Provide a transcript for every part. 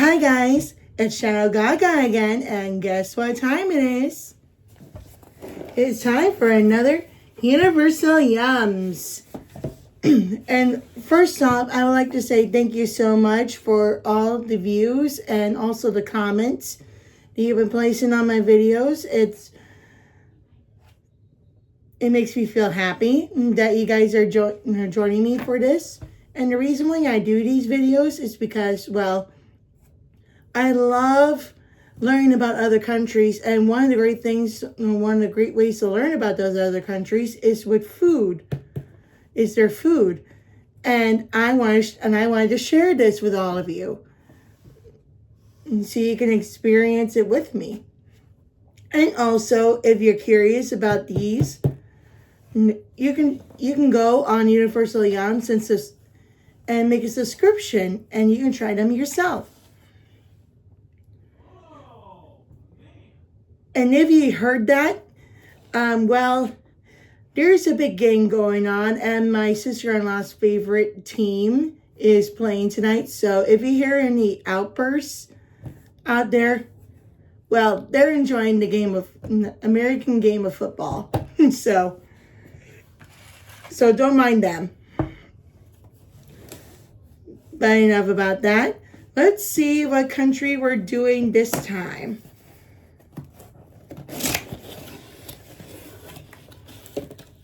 Hi guys, it's Shadow Gaga again, and guess what time it is? It's time for another Universal Yums. And first off, I would like to say thank you so much for all the views and also the comments that you've been placing on my videos. It makes me feel happy that you guys are joining me for this. And the reason why I do these videos is because, well, I love learning about other countries, and one of the great ways to learn about those other countries is with food. Is their food, and I wanted to share this with all of you, so you can experience it with me. And also, if you're curious about these, you can go on Universal Yums and make a subscription, and you can try them yourself. And if you heard that, well, there's a big game going on, and my sister-in-law's favorite team is playing tonight. So if you hear any outbursts out there, well, they're enjoying the American game of football. so don't mind them. But enough about that. Let's see what country we're doing this time.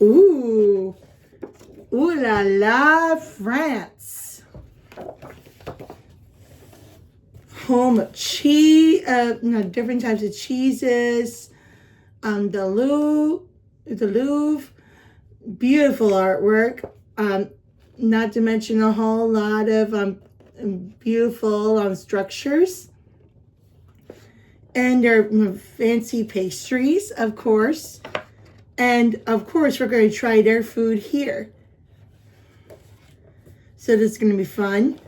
Ooh la la, France. Home of cheese, different types of cheeses. The Louvre, beautiful artwork. Not to mention a whole lot of beautiful structures. And their fancy pastries, of course. And, of course, we're going to try their food here. So this is going to be fun.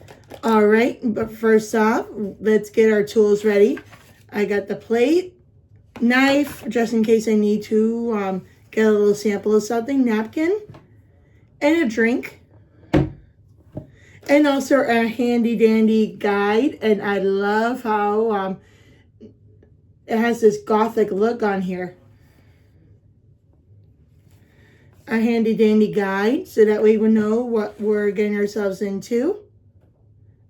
All right, but first off, let's get our tools ready. I got the plate, knife, just in case I need to get a little sample of something, napkin, and a drink. And also a handy-dandy guide. And I love how it has this gothic look on here. A handy-dandy guide, so that way we know what we're getting ourselves into.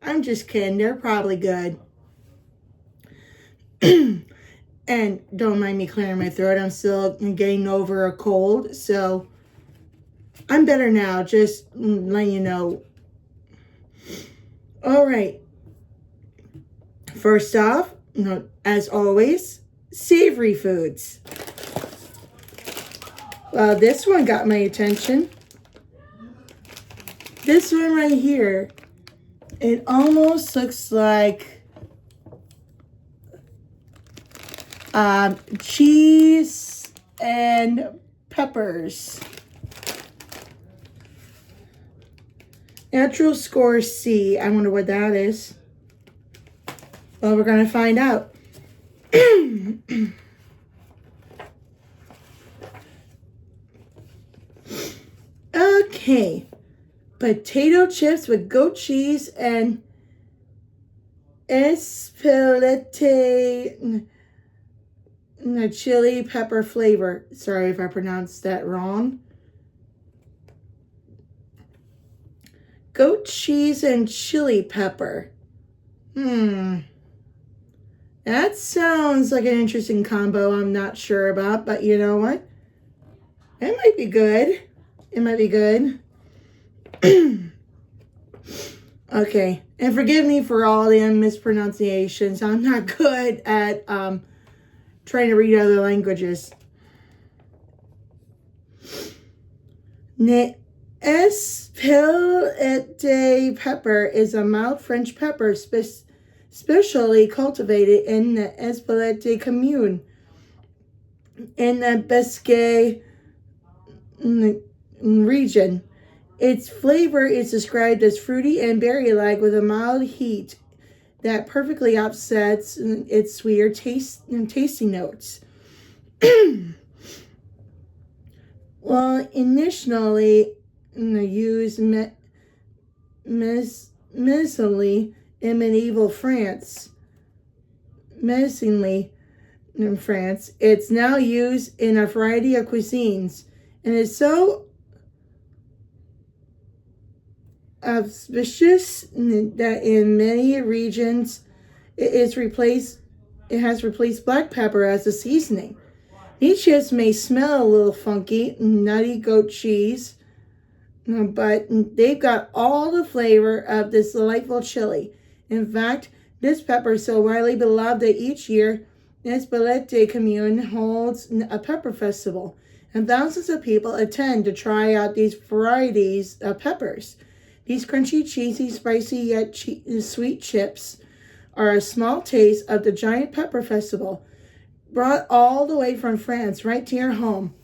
I'm just kidding, they're probably good. And don't mind me clearing my throat, I'm still getting over a cold, so I'm better now, just letting you know. All right. First off, as always, savory foods. Well, this one got my attention. This one right here, it almost looks like cheese and peppers. Natural score C. I wonder what that is. Well, we're going to find out. Okay, potato chips with goat cheese and espelette chili pepper flavor. Sorry if I pronounced that wrong. Goat cheese and chili pepper. That sounds like an interesting combo I'm not sure about, but you know what? It might be good. It might be good. Okay, and forgive me for all the mispronunciations. I'm not good at trying to read other languages. Espelette pepper is a mild French pepper specially cultivated in the Espelette commune in the Basque region. Its flavor is described as fruity and berry-like with a mild heat that perfectly offsets its sweeter tasty notes. Well, initially used medicinally in medieval France. Menacingly in France, it's now used in a variety of cuisines and is so auspicious that in many regions it has replaced black pepper as a seasoning. These chips may smell a little funky, nutty goat cheese, but they've got all the flavor of this delightful chili. In fact, this pepper is so widely beloved that each year, Espelette Commune holds a pepper festival, and thousands of people attend to try out these varieties of peppers. These crunchy, cheesy, spicy, yet sweet chips are a small taste of the giant pepper festival, brought all the way from France right to your home.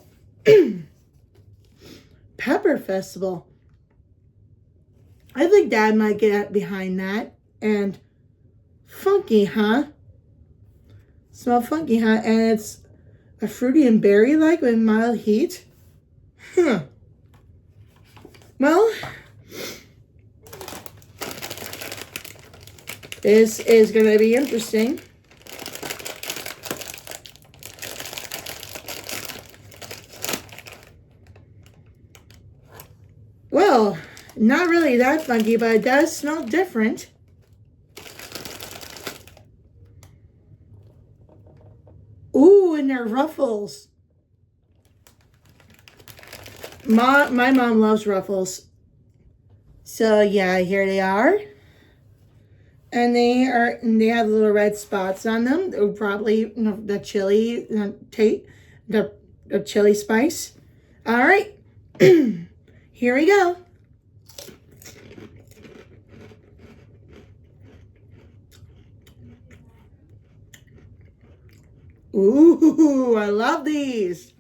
Pepper festival. I think Dad might get behind that. And funky, huh? Smell funky, huh? And it's a fruity and berry-like with mild heat. Huh. Well, this is going to be interesting. Well, not really that funky, but it does smell different. Ooh, and they're Ruffles. My mom loves Ruffles. So yeah, here they are. And they have little red spots on them. They're probably the chili the chili spice. All right. Here we go. Ooh, I love these.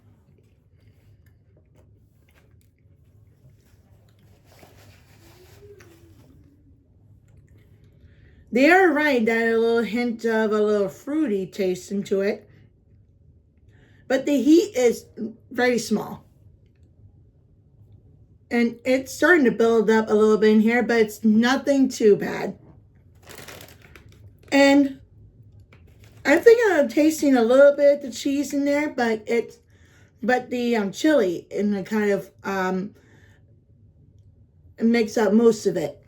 They are right that a little hint of a little fruity taste into it. But the heat is very small. And it's starting to build up a little bit in here, but it's nothing too bad. And I think I'm tasting a little bit of the cheese in there, but the chili and the kind of makes up most of it.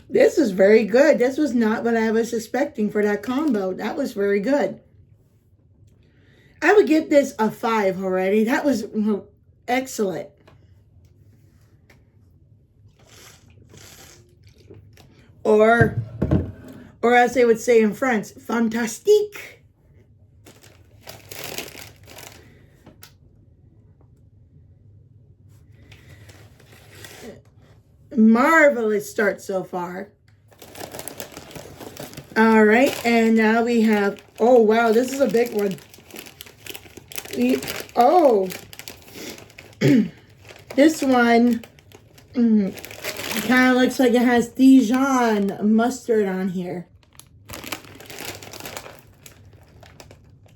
This is very good. This was not what I was expecting for that combo. That was very good. I would give this a 5 already. That was excellent. Or as they would say in French, fantastique. Marvelous start so far. All right, and now we have, oh wow, this is a big one. This one kind of looks like it has Dijon mustard on here.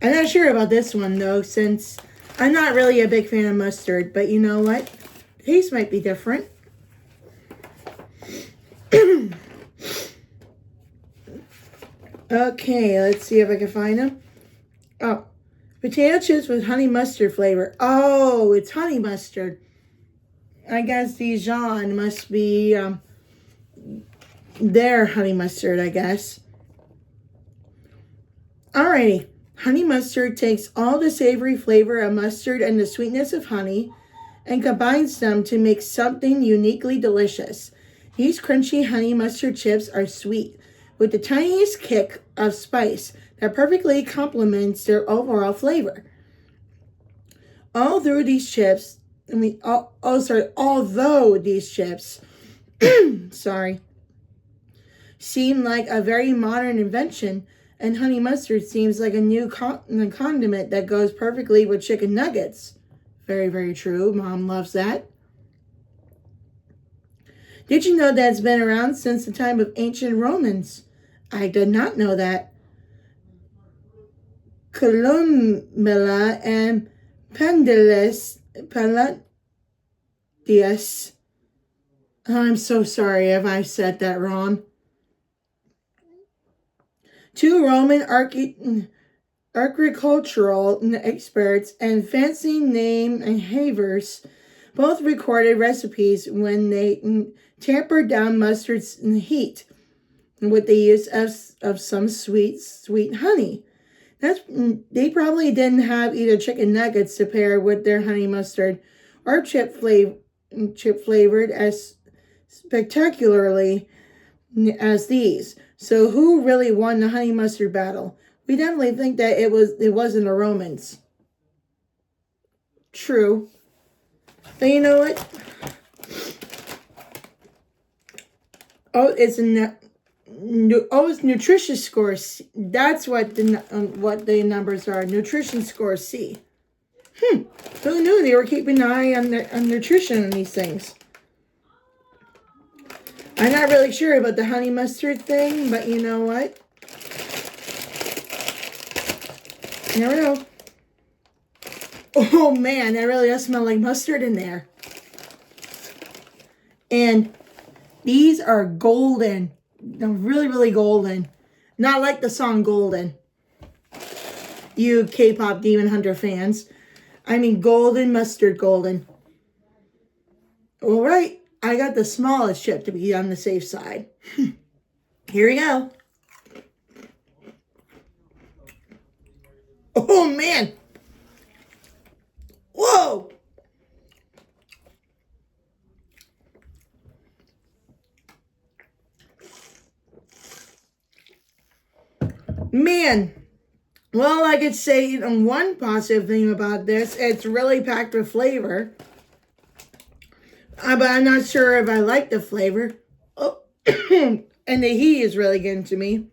I'm not sure about this one though, since I'm not really a big fan of mustard, but you know what? The taste might be different. Okay, let's see if I can find them. Oh, potato chips with honey mustard flavor. Oh, it's honey mustard. I guess Dijon must be their honey mustard, I guess. Alrighty. Honey mustard takes all the savory flavor of mustard and the sweetness of honey and combines them to make something uniquely delicious. These crunchy honey mustard chips are sweet, with the tiniest kick of spice that perfectly complements their overall flavor. Although these chips seem like a very modern invention, and honey mustard seems like a new condiment that goes perfectly with chicken nuggets. Very, very true. Mom loves that. Did you know that it's been around since the time of ancient Romans? I did not know that. Columella and Palladius. I'm so sorry if I said that wrong. Two Roman agricultural experts and fancy name havers both recorded recipes when they tampered down mustard's heat with the use of some sweet honey. They probably didn't have either chicken nuggets to pair with their honey mustard or chip flavored as spectacularly as these. So who really won the honey mustard battle? We definitely think that it wasn't the Romans. True. But you know what? Oh, it's nutrition score C. That's what the numbers are. Nutrition score C. Who knew they were keeping an eye on nutrition on these things? I'm not really sure about the honey mustard thing, but you know what? You never know. Oh man, that really does smell like mustard in there. And these are golden. They're really, really golden. Not like the song Golden. You K-pop Demon Hunter fans. I mean golden mustard golden. All right. I got the smallest chip to be on the safe side. Here we go. Oh man. Whoa. Man, well, I could say one positive thing about this, it's really packed with flavor. But I'm not sure if I like the flavor. Oh, and the heat is really getting to me.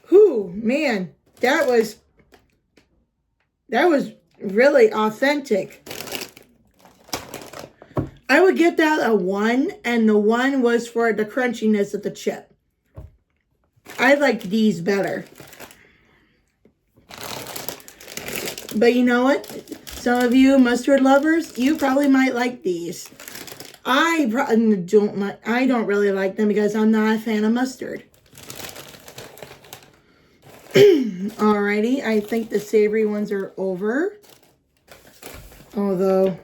Whew, man, that was really authentic. I would give that a 1, and the 1 was for the crunchiness of the chip. I like these better. But you know what? Some of you mustard lovers, you probably might like these. I don't really like them because I'm not a fan of mustard. Alrighty, I think the savory ones are over. Although,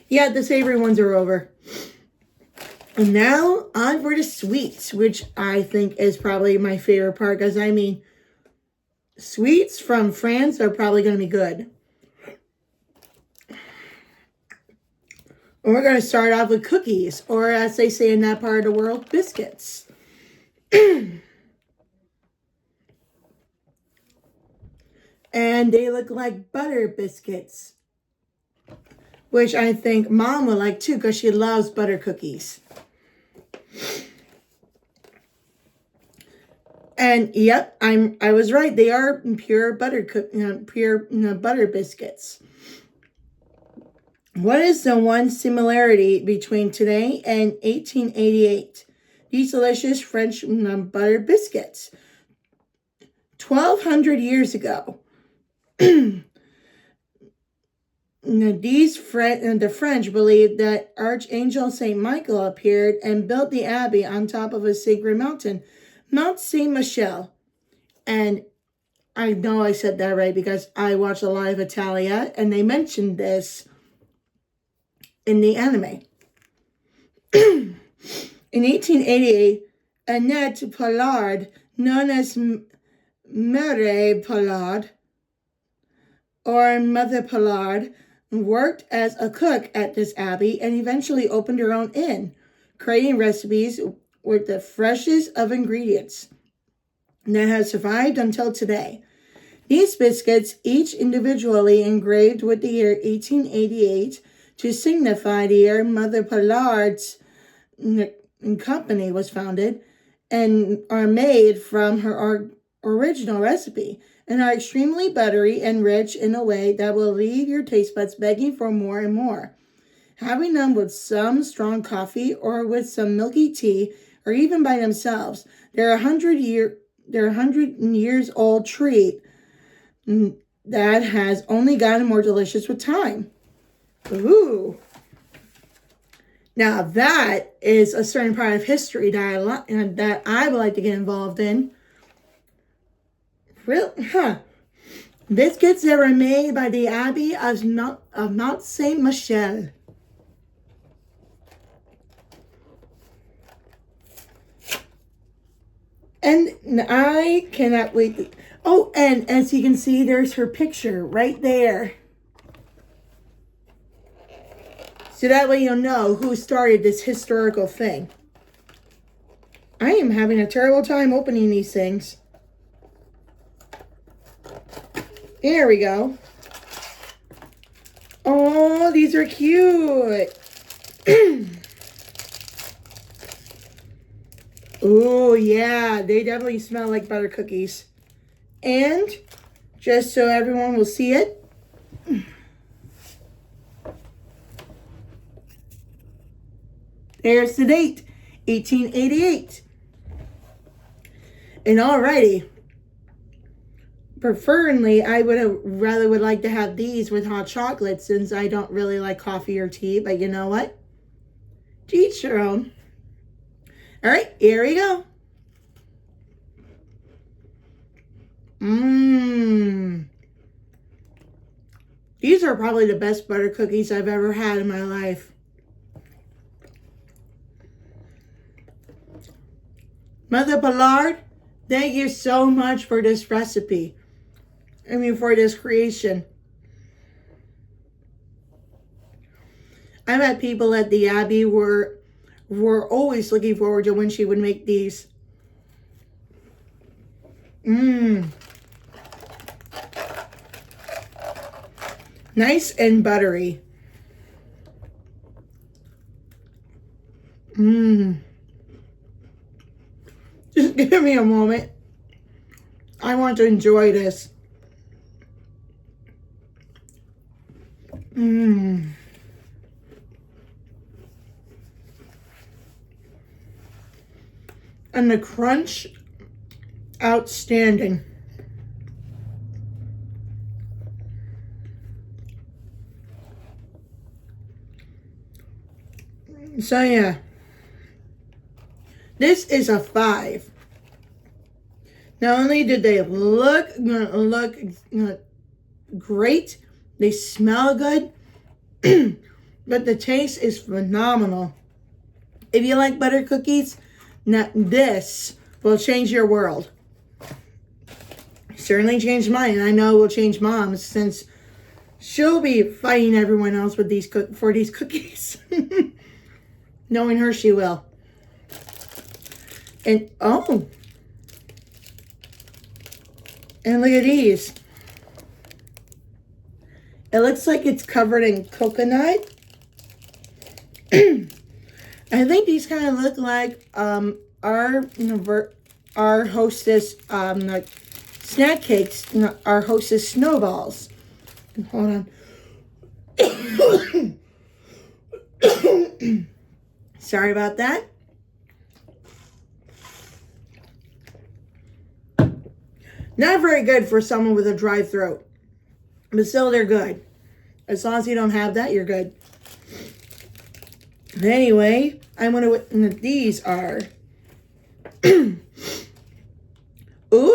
yeah, the savory ones are over. And now on for the sweets, which I think is probably my favorite part, because I mean, sweets from France are probably going to be good. And we're going to start off with cookies, or as they say in that part of the world, biscuits. And they look like butter biscuits, which I think Mom would like too, because she loves butter cookies. And yep, I was right. They are pure butter butter biscuits. What is the one similarity between today and 1888? These delicious French butter biscuits. 1,200 years ago, the French believed that Archangel Saint Michael appeared and built the abbey on top of a sacred mountain, Mount Saint Michel. And I know I said that right because I watched a lot of Italia, and they mentioned this in the anime. In 1888, Annette Pollard, known as Mère Pollard or Mother Pollard, worked as a cook at this abbey and eventually opened her own inn, creating recipes with the freshest of ingredients that have survived until today. These biscuits, each individually engraved with the year 1888 to signify the year Mother Pollard's company was founded, and are made from her original recipe, and are extremely buttery and rich in a way that will leave your taste buds begging for more and more. Having them with some strong coffee or with some milky tea, or even by themselves, they're a 100-years-old treat that has only gotten more delicious with time. Ooh. Now that is a certain part of history that I would like to get involved in. Biscuits that were made by the Abbey of Mount Saint Michel. And I cannot wait. Oh, and as you can see, there's her picture right there. So that way you'll know who started this historical thing. I am having a terrible time opening these things. There we go. Oh, these are cute. Oh, yeah. They definitely smell like butter cookies. And just so everyone will see it, there's the date, 1888. And alrighty. Preferably, I would like to have these with hot chocolate since I don't really like coffee or tea. But you know what? To each their own. All right, here we go. These are probably the best butter cookies I've ever had in my life. Mother Ballard, thank you so much for this recipe. For this creation. I met people at the Abbey were always looking forward to when she would make these. Nice and buttery. Just give me a moment. I want to enjoy this. And the crunch, outstanding. So yeah, this is a 5. Not only did they look great, they smell good, but the taste is phenomenal. If you like butter cookies, now this will change your world. Certainly changed mine. I know it will change Mom's since she'll be fighting everyone else with these cookies. Knowing her, she will. And oh, and look at these. It looks like it's covered in coconut. I think these kind of look like our Hostess like snack cakes, our Hostess snowballs. Hold on. Sorry about that. Not very good for someone with a dry throat. But still, they're good. As long as you don't have that, you're good. Anyway, I wonder what these are. Ooh,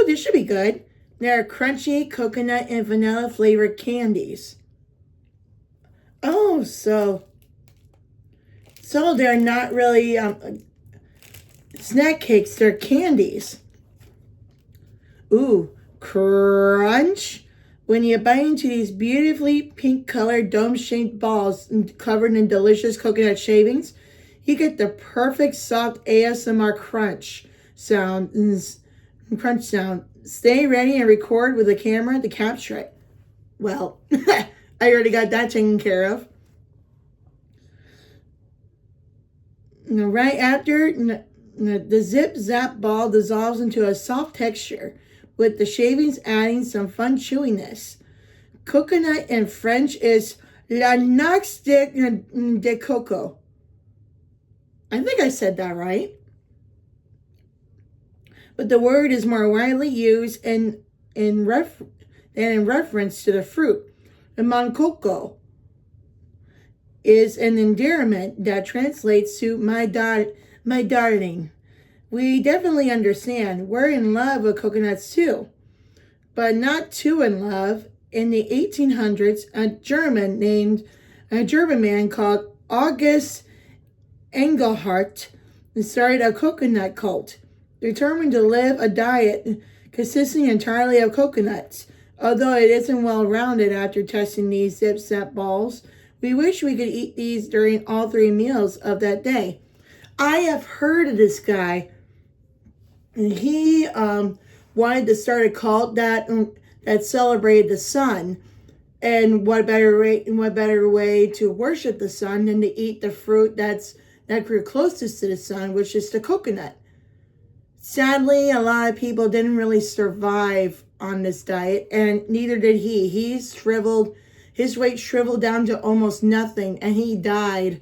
this should be good. They're crunchy coconut and vanilla flavored candies. Oh, so they're not really snack cakes. They're candies. Ooh, crunch. When you bite into these beautifully pink-colored dome-shaped balls covered in delicious coconut shavings, you get the perfect soft ASMR crunch sound. Stay ready and record with the camera to capture it. Well, I already got that taken care of. Now, right after, the Zip Zap ball dissolves into a soft texture, with the shavings adding some fun chewiness. Coconut in French is la noix de coco. I think I said that right. But the word is more widely used in reference to the fruit, the mancoco. is an endearment that translates to my darling. We definitely understand. We're in love with coconuts too, but not too in love. In the 1800s, a German man called August Engelhardt started a coconut cult, determined to live a diet consisting entirely of coconuts. Although it isn't well rounded after testing these Zip-Zap balls, we wish we could eat these during all 3 meals of that day. I have heard of this guy. He wanted to start a cult that celebrated the sun. And what better way to worship the sun than to eat the fruit that grew closest to the sun, which is the coconut. Sadly, a lot of people didn't really survive on this diet, and neither did he. His weight shriveled down to almost nothing, and he died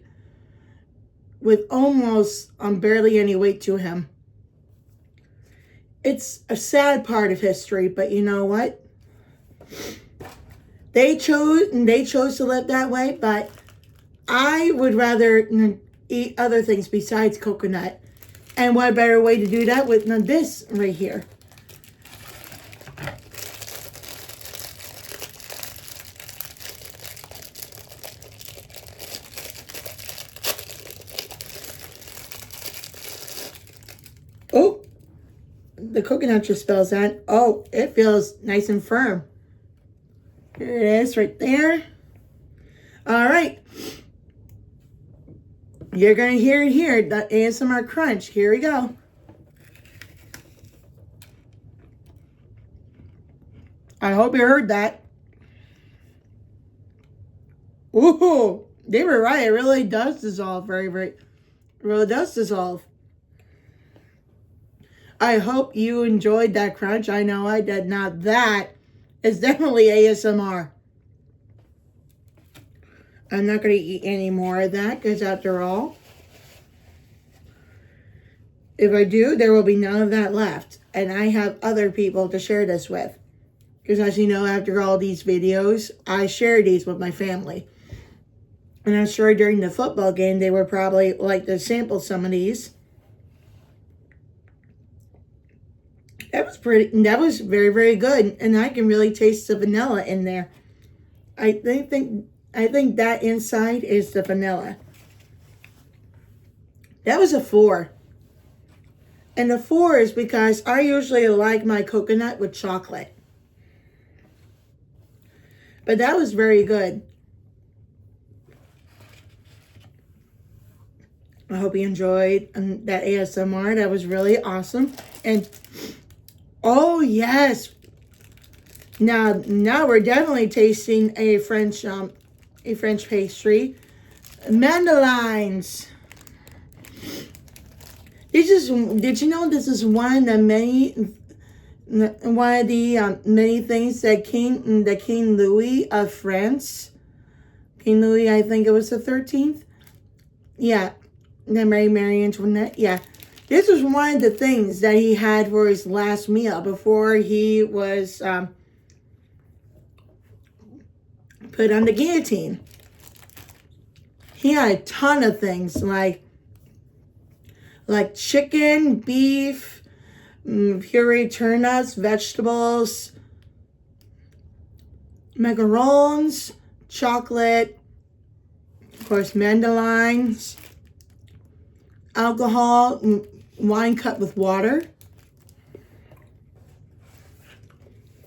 with almost barely any weight to him. It's a sad part of history, but you know what? They chose to live that way, but I would rather eat other things besides coconut. And what better way to do that with this right here? Oh, the coconut just spells out. Oh, it feels nice and firm. Here it is right there. All right. You're going to hear it here, the ASMR crunch. Here we go. I hope you heard that. Ooh, they were right. It really does dissolve it really does dissolve. I hope you enjoyed that crunch. I know I did. Now that is definitely ASMR. I'm not going to eat any more of that because after all, if I do, there will be none of that left. And I have other people to share this with. Because as you know, after all these videos, I share these with my family. And I'm sure during the football game, they were probably like to sample some of these. That was very, very good. And I can really taste the vanilla in there. I think that inside is the vanilla. That was a 4. And the 4 is because I usually like my coconut with chocolate. But that was very good. I hope you enjoyed that ASMR. That was really awesome. And oh yes. Now we're definitely tasting a French pastry. Mandarines. Did you know this is one of the many things that King Louis of France, King Louis, I think it was the 13th. Yeah, then Marie Antoinette. Yeah, this was one of the things that he had for his last meal before he was put on the guillotine. He had a ton of things like chicken, beef, pureed turnips, vegetables, macarons, chocolate, of course, mandolines, alcohol, wine cut with water.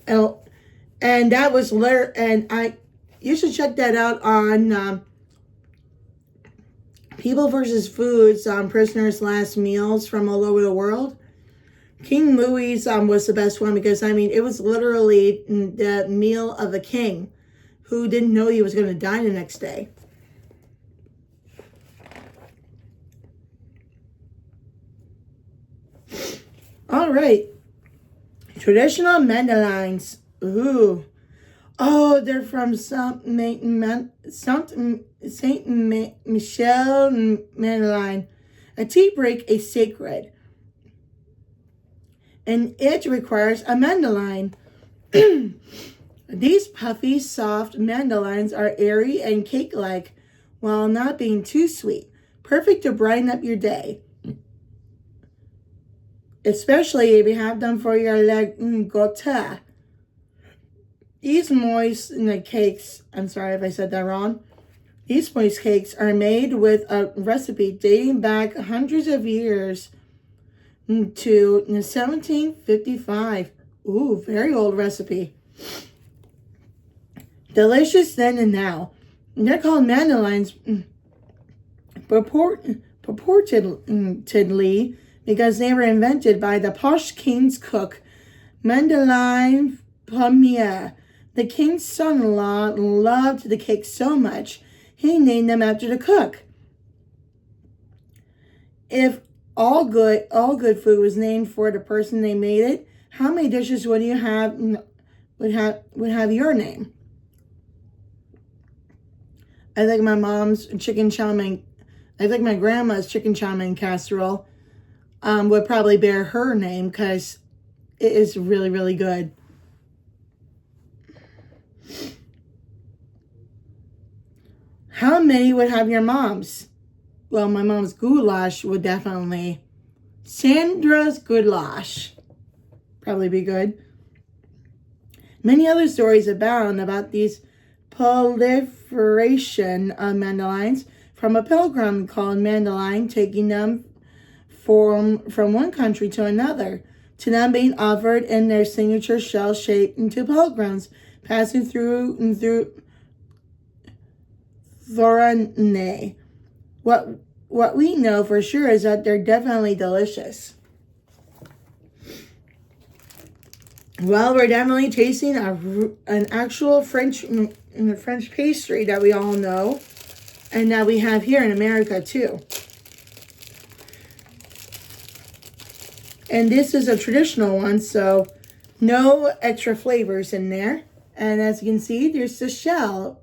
And that was you should check that out on People vs. Foods, Prisoners' Last Meals from all over the world. King Louis was the best one because, I mean, it was literally the meal of a king who didn't know he was going to die the next day. All right. Traditional mandolines. Ooh. Oh, they're from Saint Michel Mandoline. A tea break is sacred, and it requires a mandoline. These puffy, soft mandolines are airy and cake-like, while not being too sweet. Perfect to brighten up your day, especially if you have them for your gâteau. These moist cakes, I'm sorry if I said that wrong. These moist cakes are made with a recipe dating back hundreds of years to 1755. Ooh, very old recipe. Delicious then and now. They're called mandolines purportedly because they were invented by the posh king's cook, Madeleine Pommier. The king's son-in-law loved the cake so much, he named them after the cook. If all good food was named for the person they made it, how many dishes would you have would have your name? I think my mom's chicken chow mein. I think my grandma's chicken chow mein casserole would probably bear her name because it is really, really good. How many would have your mom's? Well, my mom's goulash would definitely. Sandra's goulash. Probably be good. Many other stories abound about these proliferation of mandolines from a pilgrim called Mandeline taking them from one country to another, to them being offered in their signature shell shape to pilgrims passing through Thoranay. What we know for sure is that they're definitely delicious. Well, we're definitely tasting an actual French pastry that we all know and that we have here in America too. And this is a traditional one, so no extra flavors in there. And as you can see, there's the shell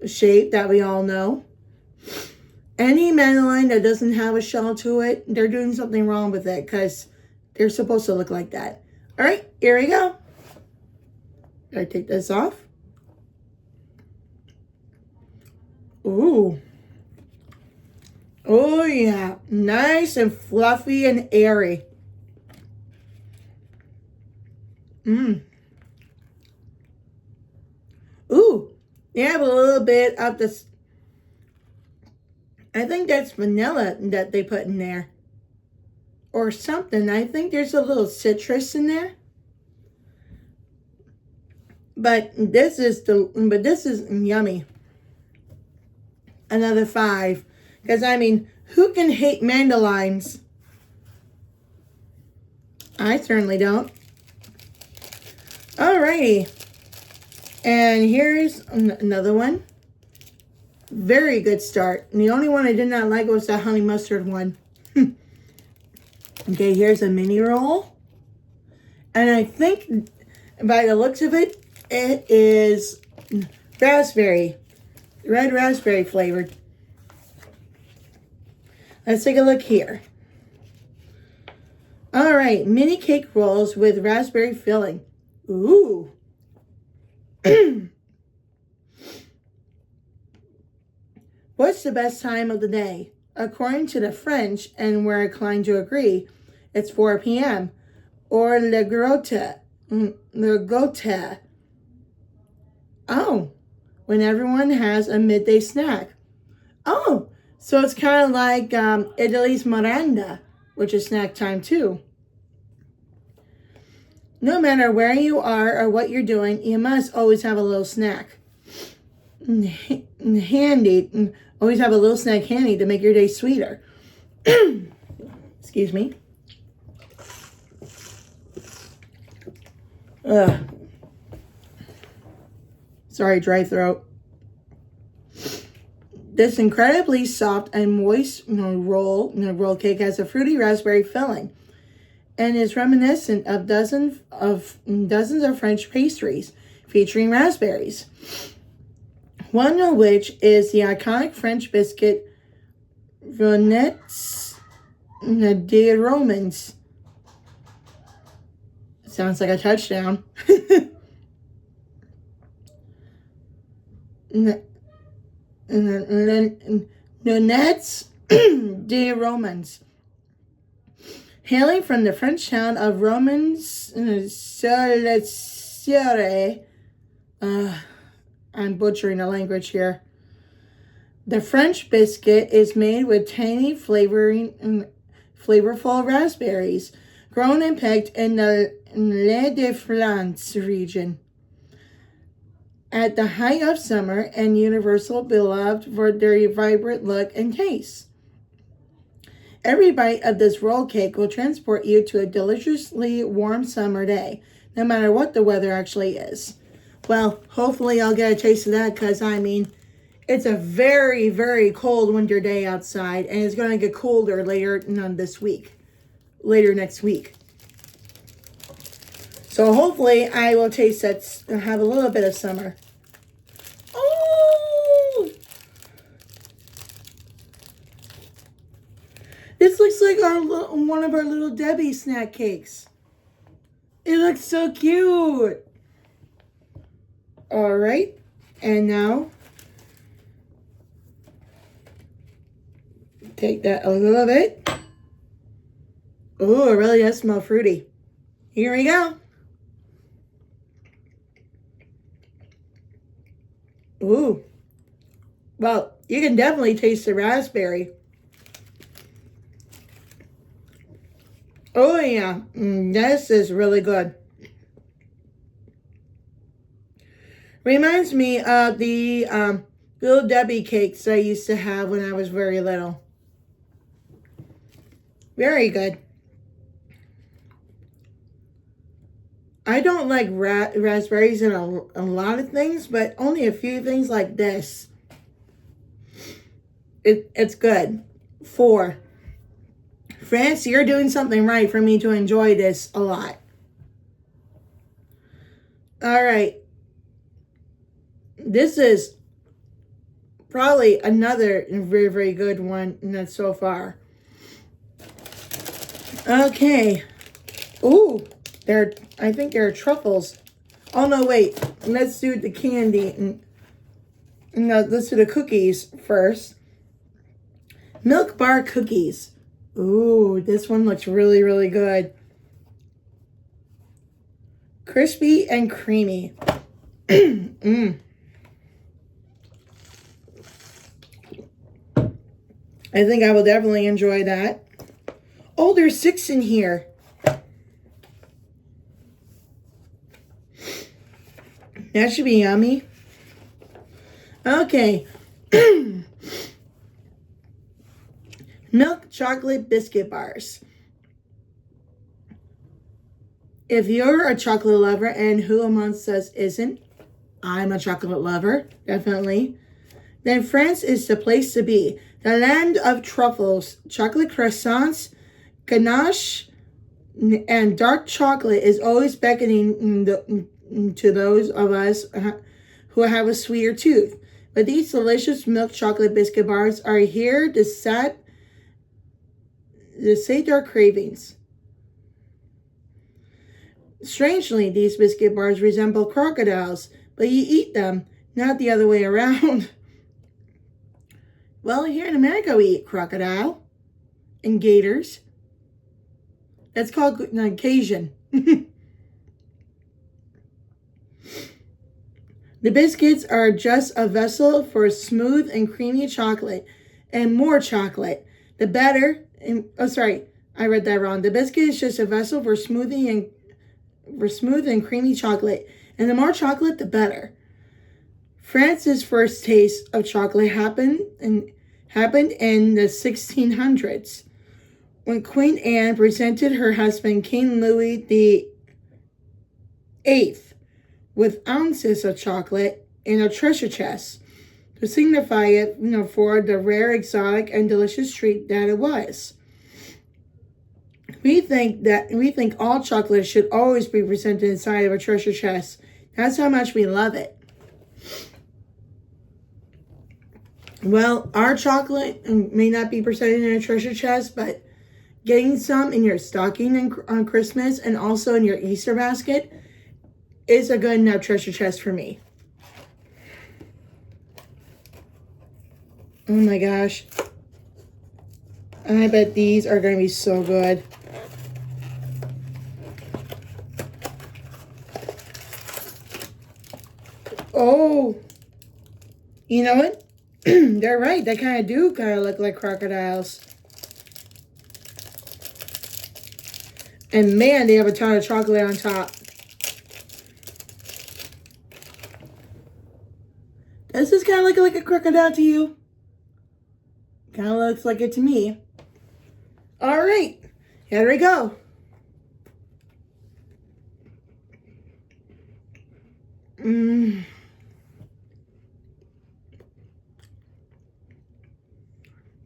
shape that we all know. Any mandoline that doesn't have a shell to it, they're doing something wrong with it because they're supposed to look like that. All right, here we go. Gotta take this off. Ooh. Oh, yeah. Nice and fluffy and airy. Ooh. They have a little bit of this. I think that's vanilla that they put in there. Or something. I think there's a little citrus in there. But this is yummy. Another 5. Because, I mean, who can hate mandolines? I certainly don't. Alrighty. And here's another one. Very good start. And the only one I did not like was the honey mustard one. Okay, here's a mini roll. And I think, by the looks of it, it is raspberry. Red raspberry flavored. Let's take a look here. All right, mini cake rolls with raspberry filling. Ooh. What's the best time of the day? According to the French, and we're inclined to agree, it's 4 p.m. Or le grotte. Oh, when everyone has a midday snack. Oh, so it's kind of like Italy's Miranda, which is snack time too. No matter where you are or what you're doing, you must always have a little snack handy. Always have a little snack handy to make your day sweeter. Excuse me. Sorry, dry throat. This incredibly soft and moist roll cake has a fruity raspberry filling and is reminiscent of dozens of French pastries featuring raspberries. One of which is the iconic French biscuit Ronettes de Romans. Sounds like a touchdown. Nonettes de Romans. Hailing from the French town of Romans, I'm butchering the language here. The French biscuit is made with tiny flavorful raspberries, grown and picked in the Les-de-France region. At the height of summer and universal beloved for their vibrant look and taste. Every bite of this roll cake will transport you to a deliciously warm summer day, no matter what the weather actually is. Well, hopefully I'll get a taste of that because, I mean, it's a very, very cold winter day outside, and it's going to get colder later next week. So hopefully I will taste that, have a little bit of summer. Oh! This looks like one of our little Debbie snack cakes. It looks so cute. All right, and now take that a little bit. Oh, it really does smell fruity. Here we go. Ooh. Well, you can definitely taste the raspberry. Oh, yeah. This is really good. Reminds me of the Little Debbie cakes I used to have when I was very little. Very good. I don't like raspberries in a lot of things, but only a few things like this. It's good. 4. France, you're doing something right for me to enjoy this a lot. All right. This is probably another very, very good one so far. Okay. Ooh, I think there are truffles. Oh, no, wait. Let's do the candy. No, let's do the cookies first. Milk bar cookies. Ooh, this one looks really, really good. Crispy and creamy. I think I will definitely enjoy that. Oh, there's 6 in here. That should be yummy. Okay. Milk chocolate biscuit bars. If you're a chocolate lover, and who amongst us isn't, I'm a chocolate lover, definitely, then France is the place to be. The land of truffles, chocolate croissants, ganache, and dark chocolate is always beckoning to those of us who have a sweeter tooth. But these delicious milk chocolate biscuit bars are here to sate our cravings. Strangely, these biscuit bars resemble crocodiles, but you eat them, not the other way around. Well, here in America, we eat crocodile and gators. That's called Cajun. The biscuits are just a vessel for smooth and creamy chocolate and more chocolate. The better, I read that wrong. The biscuit is just a vessel for smooth and creamy chocolate, and the more chocolate, the better. France's first taste of chocolate happened in the 1600s when Queen Anne presented her husband, King Louis VIII, with ounces of chocolate in a treasure chest to signify it, for the rare, exotic, and delicious treat that it was. We think all chocolate should always be presented inside of a treasure chest. That's how much we love it. Well, our chocolate may not be presented in a treasure chest, but getting some in your stocking on Christmas and also in your Easter basket is a good enough treasure chest for me. Oh my gosh. I bet these are going to be so good. Oh, you know what? They're right. They kind of do kind of look like crocodiles. And man, they have a ton of chocolate on top. Does this kind of look like a crocodile to you? Kind of looks like it to me. All right, here we go.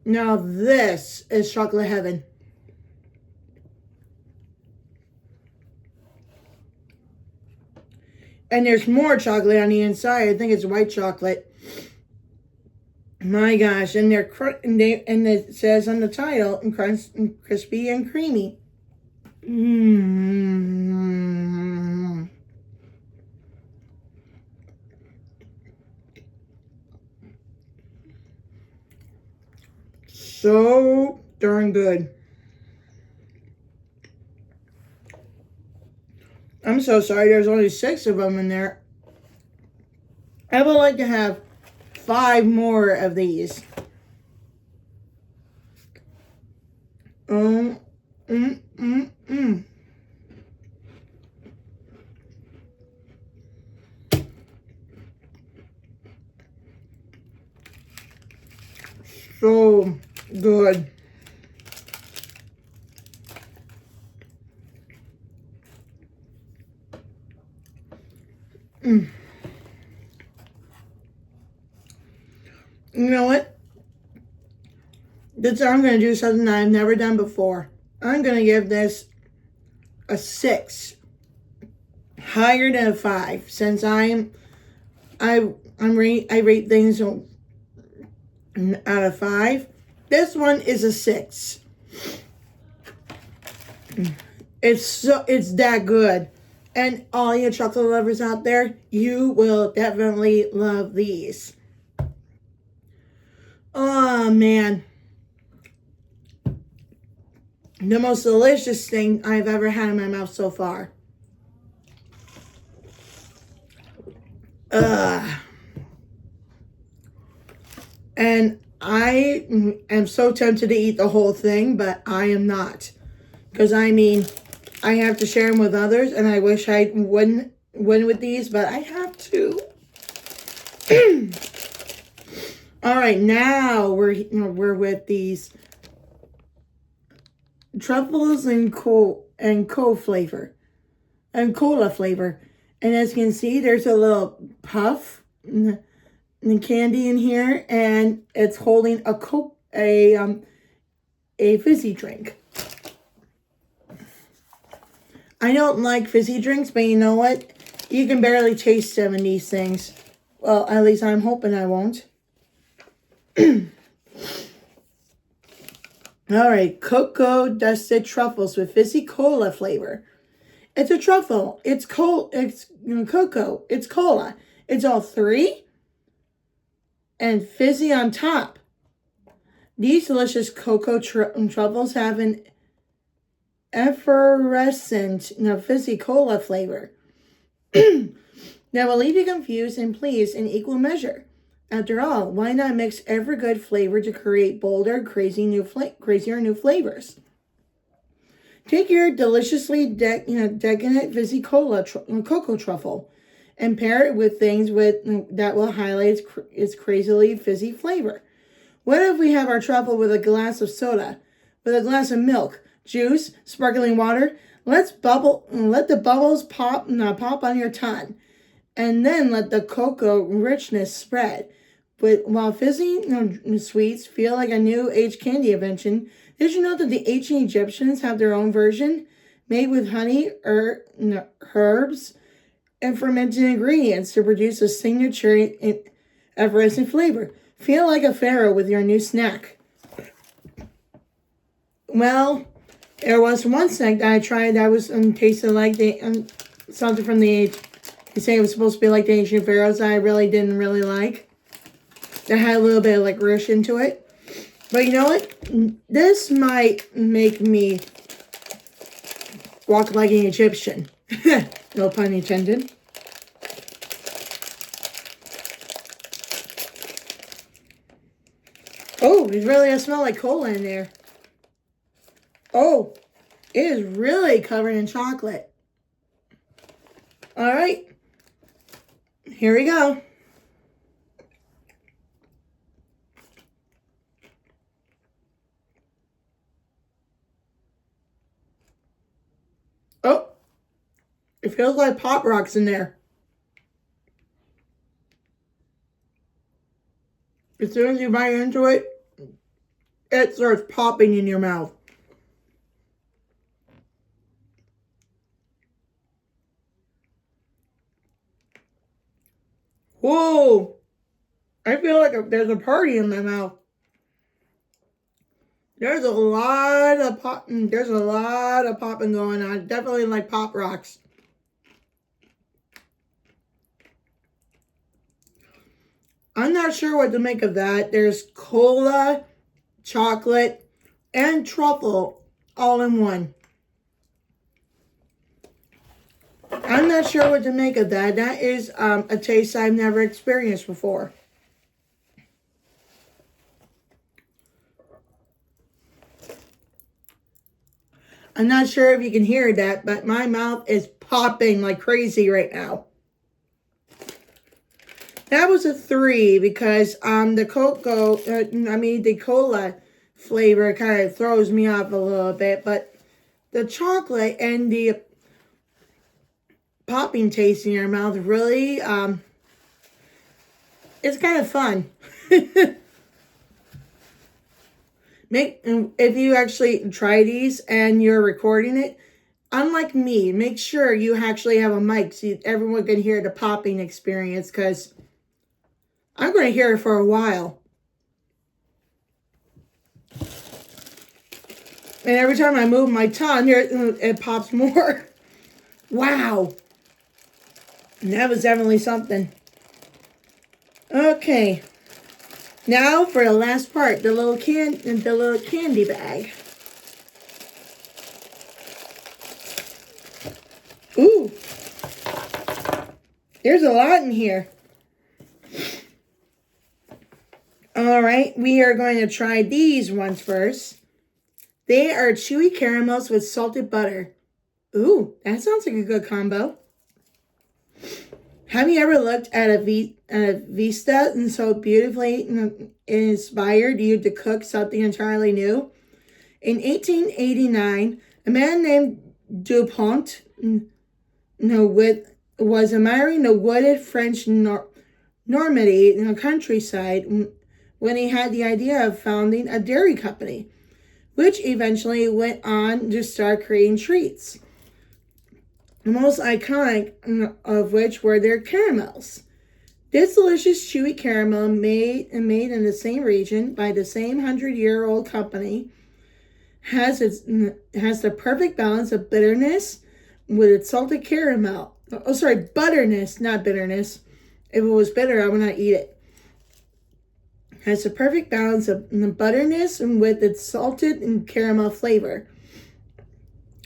Now this is chocolate heaven. And there's more chocolate on the inside. I think it's white chocolate. My gosh, and and it says on the title, and crispy and creamy. So darn good. I'm so sorry, there's only 6 of them in there. I would like to have 5 more of these. So good. You know what? I'm going to do something that I've never done before. I'm going to give this a 6. Higher than a 5. Since I rate things out of 5. This one is a 6. It's that good. And all you chocolate lovers out there, you will definitely love these. Oh man. The most delicious thing I've ever had in my mouth so far. And I am so tempted to eat the whole thing, but I am not. Because I mean, I have to share them with others, and I wish I wouldn't win with these, but I have to. All right, now we're with these truffles and cola flavor. And as you can see, there's a little puff and candy in here, and it's holding a fizzy drink. I don't like fizzy drinks, but you know what? You can barely taste them in these things. Well, at least I'm hoping I won't. Alright, cocoa dusted truffles with fizzy cola flavor. It's a truffle. It's cocoa. It's cola. It's all 3. And fizzy on top. These delicious cocoa truffles have an effervescent, fizzy cola flavor. That will leave you confused and pleased in equal measure. After all, why not mix every good flavor to create bolder, crazier new flavors? Take your deliciously decadent fizzy cocoa truffle and pair it with things that will highlight its crazily fizzy flavor. What if we have our truffle with a glass of soda, with a glass of milk, juice, sparkling water? Let the bubbles pop on your tongue, and then let the cocoa richness spread. But while fizzy sweets feel like a new age candy invention, did you know that the ancient Egyptians have their own version, made with honey, herbs, and fermented ingredients to produce a signature effervescent flavor? Feel like a pharaoh with your new snack. Well, there was one snack that I tried that was tasted like something from the age. You say it was supposed to be like the ancient pharaohs that I really didn't like. that had a little bit of licorice into it. But you know what? This might make me walk like an Egyptian. No pun intended. Oh, it really does smell like cola in there. Oh, it is really covered in chocolate. All right. Here we go. Oh, it feels like Pop Rocks in there. As soon as you bite into it, it starts popping in your mouth. Whoa! I feel like there's a party in my mouth. There's a lot of popping going on. Definitely like Pop Rocks. I'm not sure what to make of that. There's cola, chocolate, and truffle all in one. I'm not sure what to make of that. That is a taste I've never experienced before. I'm not sure if you can hear that, but my mouth is popping like crazy right now. That was a 3 because the the cola flavor kind of throws me off a little bit, but the chocolate and the popping taste in your mouth really, it's kind of fun. If you actually try these and you're recording it, unlike me, make sure you actually have a mic so everyone can hear the popping experience, because I'm going to hear it for a while. And every time I move my tongue, it pops more. Wow. That was definitely something. Okay. Now for the last part, the little candy bag. Ooh. There's a lot in here. All right, we are going to try these ones first. They are chewy caramels with salted butter. Ooh, that sounds like a good combo. Have you ever looked at a vista and so beautifully inspired you to cook something entirely new? In 1889, a man named Dupont was admiring the wooded French Normandy countryside when he had the idea of founding a dairy company, which eventually went on to start creating treats. The most iconic of which were their caramels. This delicious chewy caramel made in the same region by the same 100-year-old company has the perfect balance of bitterness with its salted caramel. Oh, sorry, butterness, not bitterness. If it was bitter, I would not eat it. Has the perfect balance of butterness and with its salted and caramel flavor.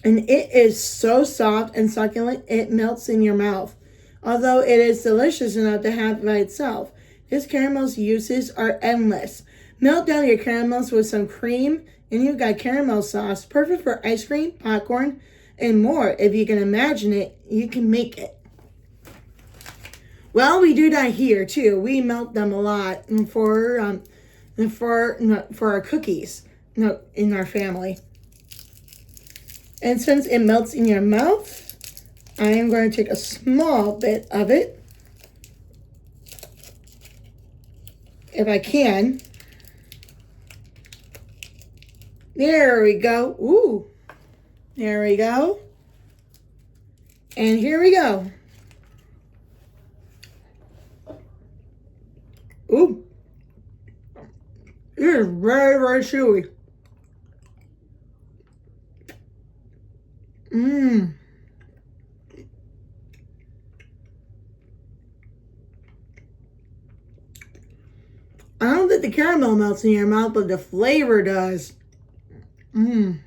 And it is so soft and succulent, it melts in your mouth. Although it is delicious enough to have by itself, this caramel's uses are endless. Melt down your caramels with some cream, and you've got caramel sauce, perfect for ice cream, popcorn, and more. If you can imagine it, you can make it. Well, we do that here too. We melt them a lot for our cookies in our family. And since it melts in your mouth, I am going to take a small bit of it, if I can. There we go. Ooh, there we go. And here we go. Ooh, it is very, very chewy. Mmm. that the caramel melts in your mouth, but the flavor does. Mmm.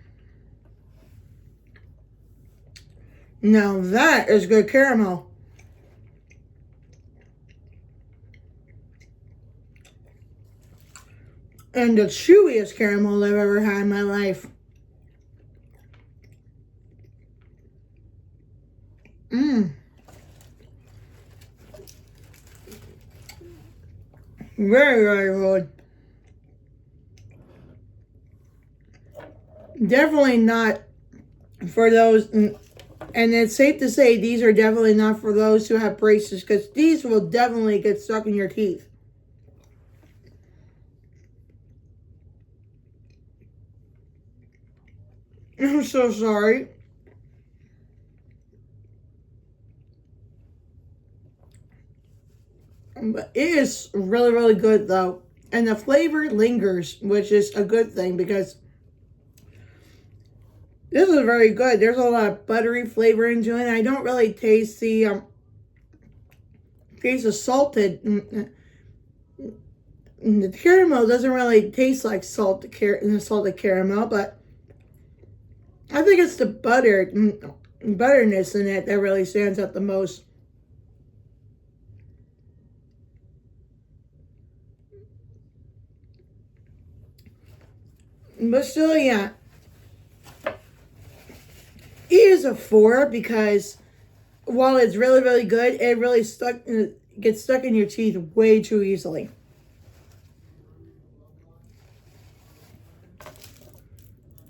Now that is good caramel. And the chewiest caramel I've ever had in my life. Mmm. Very, very good. Definitely not for those, and it's safe to say these are definitely not for those who have braces, because these will definitely get stuck in your teeth. I'm so sorry. But it is really, really good though. And the flavor lingers, which is a good thing because this is very good. There's a lot of buttery flavor into it. I don't really taste the salted. The caramel doesn't really taste like salted caramel, but I think it's the butterness in it that really stands out the most. But still, yeah. It is a 4 because while it's really, really good, it really gets stuck in your teeth way too easily.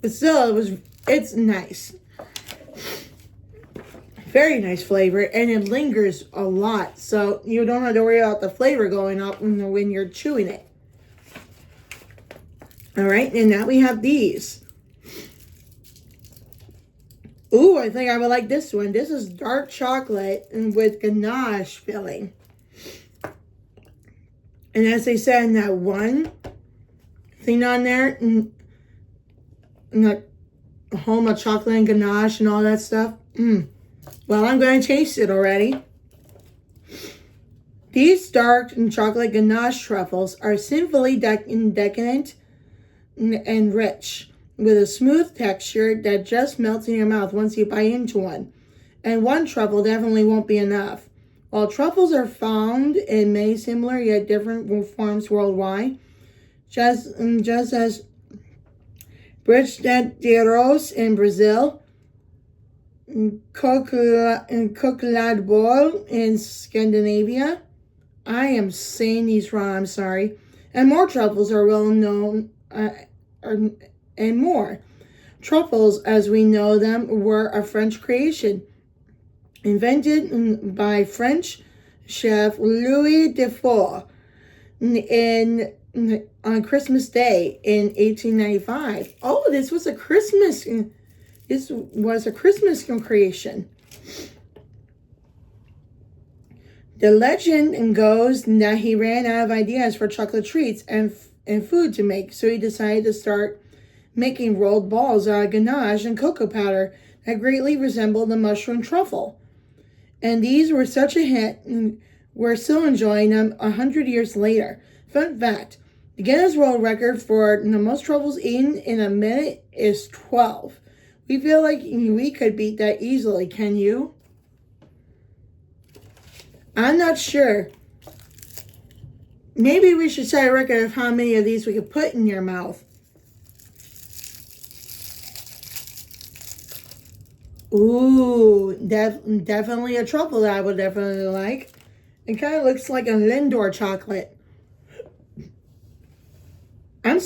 But still, it's nice. Very nice flavor, and it lingers a lot, so you don't have to worry about the flavor going up when you're chewing it. All right, and now we have these. Ooh, I think I would like this one. This is dark chocolate and with ganache filling. And as they said in that one thing on there, in the home of chocolate and ganache and all that stuff. Well, I'm going to taste it already. These dark chocolate ganache truffles are sinfully decadent and rich, with a smooth texture that just melts in your mouth once you bite into one. And one truffle definitely won't be enough. While truffles are found in many similar yet different forms worldwide, just as bricadeiros in Brazil, chocoladebolle in Scandinavia. I am saying these wrong, I'm sorry. And more truffles are well known, and more. Truffles, as we know them, were a French creation, invented by French chef Louis Dufour on Christmas Day in 1895. Oh, this was a Christmas creation. The legend goes that he ran out of ideas for chocolate treats and food to make, so he decided to start making rolled balls out of ganache and cocoa powder that greatly resembled the mushroom truffle. And these were such a hit, and we're still enjoying them 100 years later. Fun fact, the Guinness World Record for the most truffles eaten in a minute is 12. We feel like we could beat that easily, can you? I'm not sure. Maybe we should set a record of how many of these we could put in your mouth. Ooh, definitely a truffle that I would definitely like. It kind of looks like a Lindor chocolate. I'm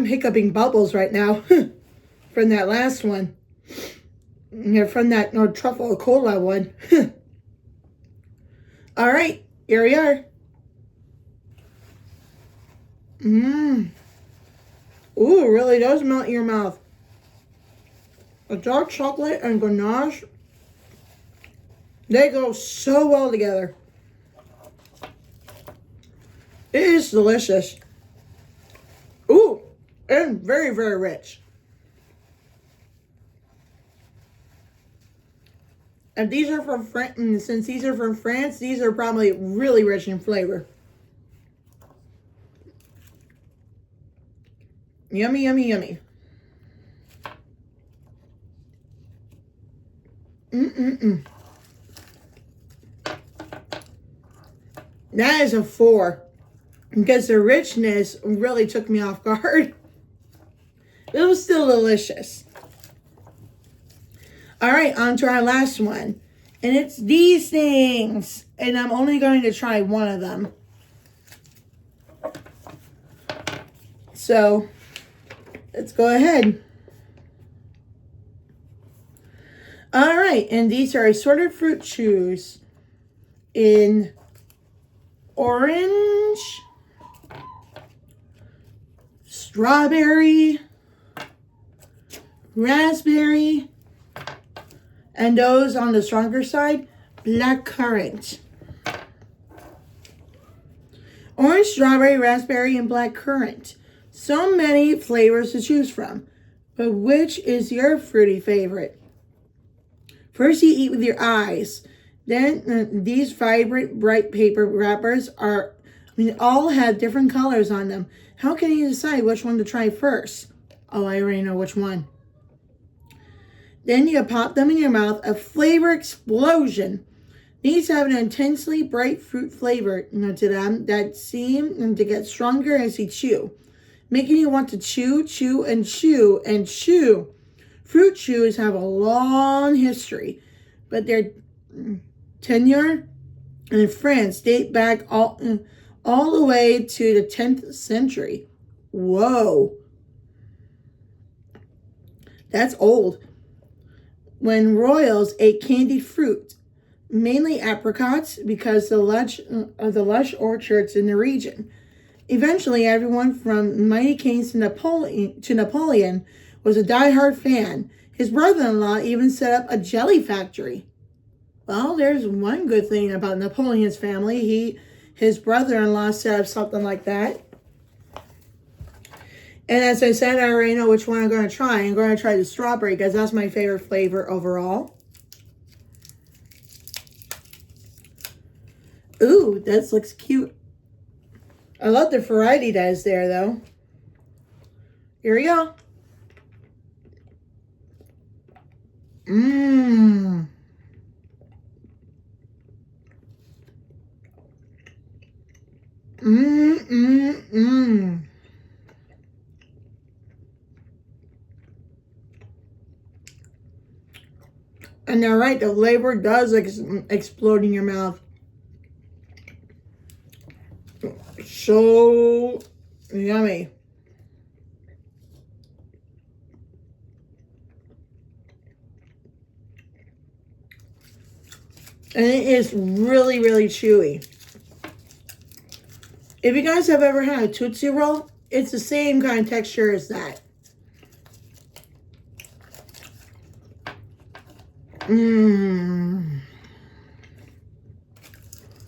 hiccuping bubbles right now from that last one. From that truffle cola one. All right, here we are. Ooh, it really does melt in your mouth. A dark chocolate and ganache, they go so well together. It is delicious. Ooh, and very, very rich. If these are from France, since these are from France, these are probably really rich in flavor. Yummy, yummy, yummy. That is a 4. Because the richness really took me off guard. It was still delicious. All right, on to our last one. And it's these things. And I'm only going to try one of them. So, let's go ahead. All right, and these are assorted fruit chews in orange, strawberry, raspberry, and those on the stronger side, black currant. Orange, strawberry, raspberry, and black currant. So many flavors to choose from. But which is your fruity favorite? First, you eat with your eyes. Then, these vibrant, bright paper wrappers all have different colors on them. How can you decide which one to try first? Oh, I already know which one. Then you pop them in your mouth, a flavor explosion. These have an intensely bright fruit flavor to them that seem to get stronger as you chew, making you want to chew, chew, and chew, and chew. Fruit chews have a long history, but their tenure in France date back all the way to the 10th century. Whoa. That's old. When royals ate candied fruit, mainly apricots, because of the lush orchards in the region. Eventually, everyone from mighty kings to Napoleon was a diehard fan. His brother-in-law even set up a jelly factory. Well, there's one good thing about Napoleon's family. His brother-in-law set up something like that. And as I said, I already know which one I'm going to try. I'm going to try the strawberry because that's my favorite flavor overall. Ooh, this looks cute. I love the variety that is there, though. Here we go. Mmm. And they're right, the flavor does explode in your mouth. So yummy. And it is really, really chewy. If you guys have ever had a Tootsie Roll, it's the same kind of texture as that.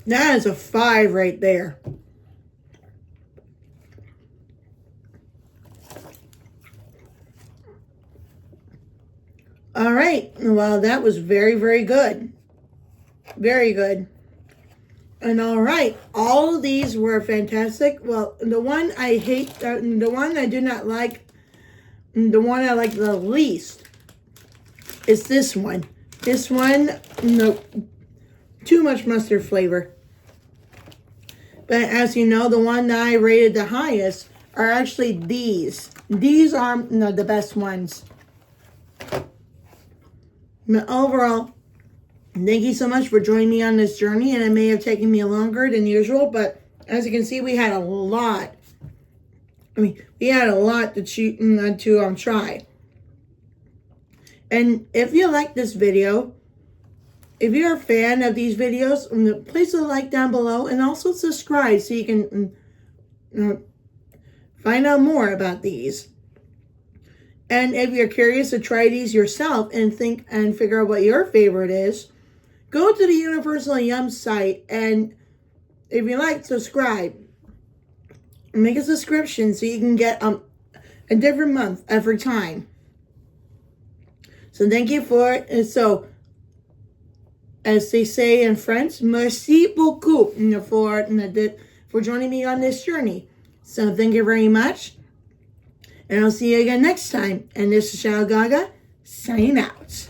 That is a 5 right there. All right. Well, that was very, very good. Very good. And all right, all of these were fantastic. Well, the one I hate, the one I do not like, the one I like the least is this one. This one, no, too much mustard flavor. But as you know, the one that I rated the highest are actually these. These are the best ones. But overall, thank you so much for joining me on this journey, and it may have taken me longer than usual, but as you can see, we had a lot. We had a lot to try. And if you like this video, if you're a fan of these videos, please leave a like down below and also subscribe so you can find out more about these. And if you're curious to try these yourself and figure out what your favorite is, go to the Universal Yum site, and if you like, subscribe. Make a subscription so you can get a different month every time. So thank you for it. And so as they say in French, merci beaucoup for joining me on this journey. So thank you very much. And I'll see you again next time. And this is Shao Gaga, signing out.